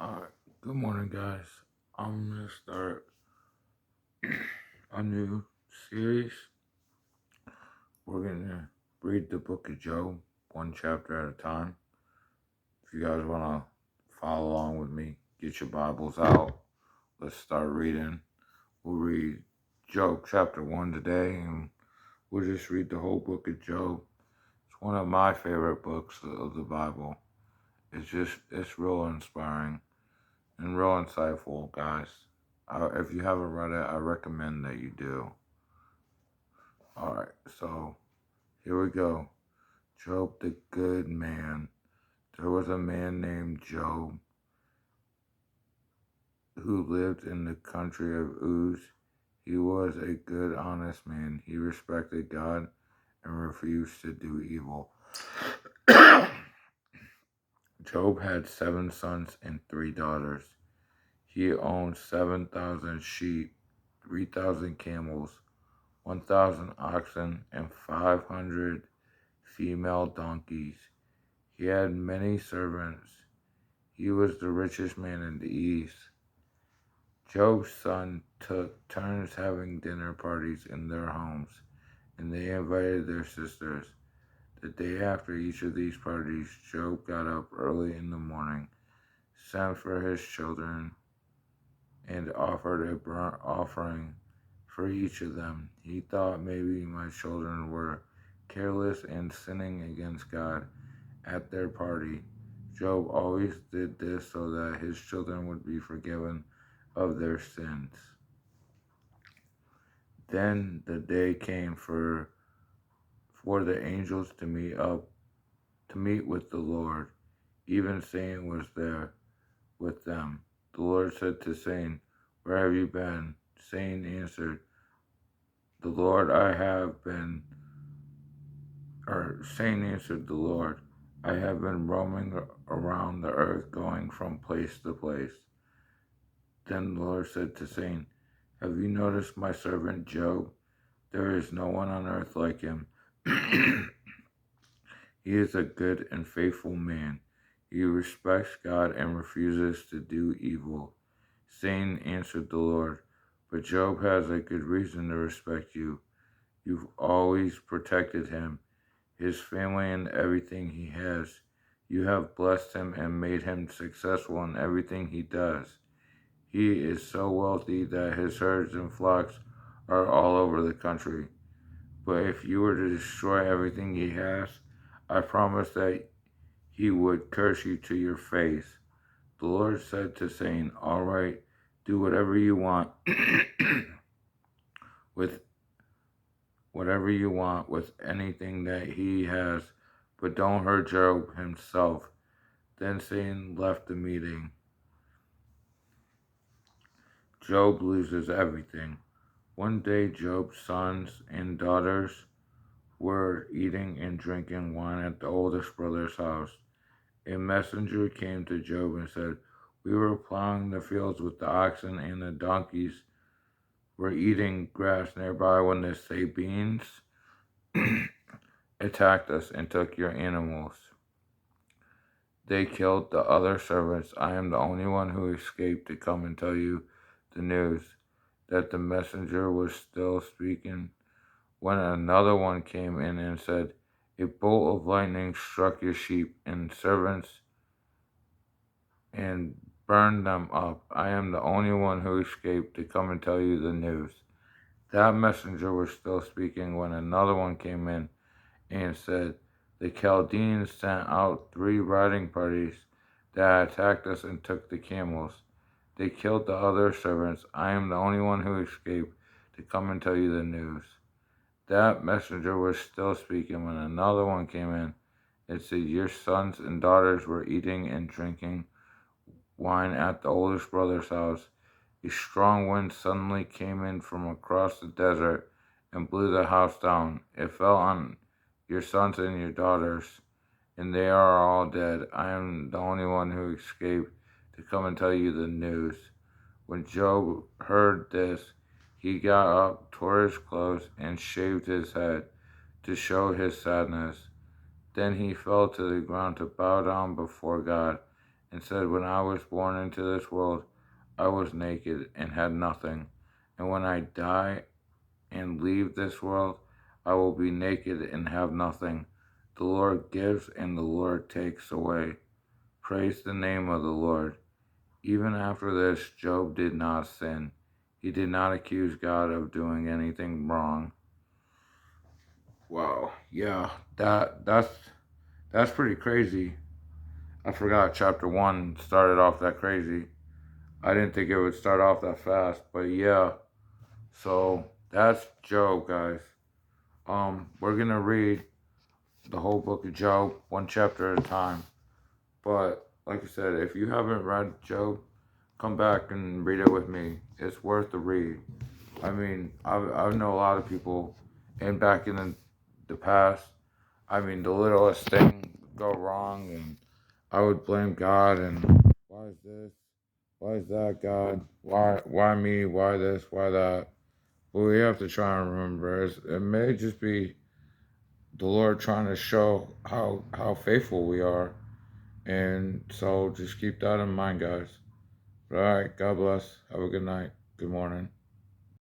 Alright, good morning, guys. I'm gonna start a new series. We're gonna read the book of Job, one chapter at a time. If you guys wanna follow along with me, get your Bibles out. Let's start reading. We'll read Job chapter 1 today, and we'll just read the whole book of Job. It's one of my favorite books of the Bible. It's real inspiring and real insightful, guys. If you haven't read it, I recommend that you do. Alright, so here we go. Job the good man. There was a man named Job who lived in the country of Uz. He was a good, honest man. He respected God and refused to do evil. Job had 7 sons and 3 daughters. He owned 7,000 sheep, 3,000 camels, 1,000 oxen, and 500 female donkeys. He had many servants. He was the richest man in the East. Job's son took turns having dinner parties in their homes, and they invited their sisters. The day after each of these parties, Job got up early in the morning, sent for his children, and offered a burnt offering for each of them. He thought maybe my children were careless and sinning against God at their party. Job always did this so that his children would be forgiven of their sins. Then the day came for the angels to meet with the Lord. Even Satan was there with them. The Lord said to Satan, "Where have you been?" Satan answered, "The Lord I have been," or Satan answered the Lord, "I have been roaming around the earth, going from place to place." Then the Lord said to Satan, "Have you noticed my servant Job? There is no one on earth like him. He is a good and faithful man. He respects God and refuses to do evil." Satan answered the Lord, "But Job has a good reason to respect you. You've always protected him, his family, and everything he has. You have blessed him and made him successful in everything he does. He is so wealthy that his herds and flocks are all over the country. But if you were to destroy everything he has, I promise that he would curse you to your face." The Lord said to Satan, "All right, do whatever you want with anything that he has, but don't hurt Job himself." Then Satan left the meeting. Job loses everything. One day, Job's sons and daughters were eating and drinking wine at the oldest brother's house. A messenger came to Job and said, "We were plowing the fields with the oxen, and the donkeys were eating grass nearby when the Sabines attacked us and took your animals. They killed the other servants. I am the only one who escaped to come and tell you the news." That the messenger was still speaking when another one came in and said, "A bolt of lightning struck your sheep and servants and burned them up. I am the only one who escaped to come and tell you the news." That messenger was still speaking when another one came in and said, "The Chaldeans sent out 3 riding parties that attacked us and took the camels. They killed the other servants. I am the only one who escaped to come and tell you the news." That messenger was still speaking when another one came in and said, "Your sons and daughters were eating and drinking wine at the oldest brother's house. A strong wind suddenly came in from across the desert and blew the house down. It fell on your sons and your daughters, and they are all dead. I am the only one who escaped to come and tell you the news." When Job heard this, he got up, tore his clothes, and shaved his head to show his sadness. Then he fell to the ground to bow down before God and said, When I was born into this world, I was naked and had nothing. And when I die and leave this world, I will be naked and have nothing. The Lord gives and the Lord takes away. Praise the name of the Lord. Even after this, Job did not sin. He did not accuse God of doing anything wrong. Wow, yeah, that's pretty crazy. I forgot chapter 1 started off that crazy. I didn't think it would start off that fast, but yeah. So that's Job, guys. We're gonna read the whole book of Job, one chapter at a time. But like I said, if you haven't read Job, come back and read it with me. It's worth the read. I mean, I know a lot of people, and back in the past, I mean, the littlest thing would go wrong, and I would blame God, and why is this? Why is that, God? Why me? Why this? Why that? But we have to try and remember, it may just be the Lord trying to show how faithful we are. And so just keep that in mind, guys. All right. God bless. Have a good night. Good morning.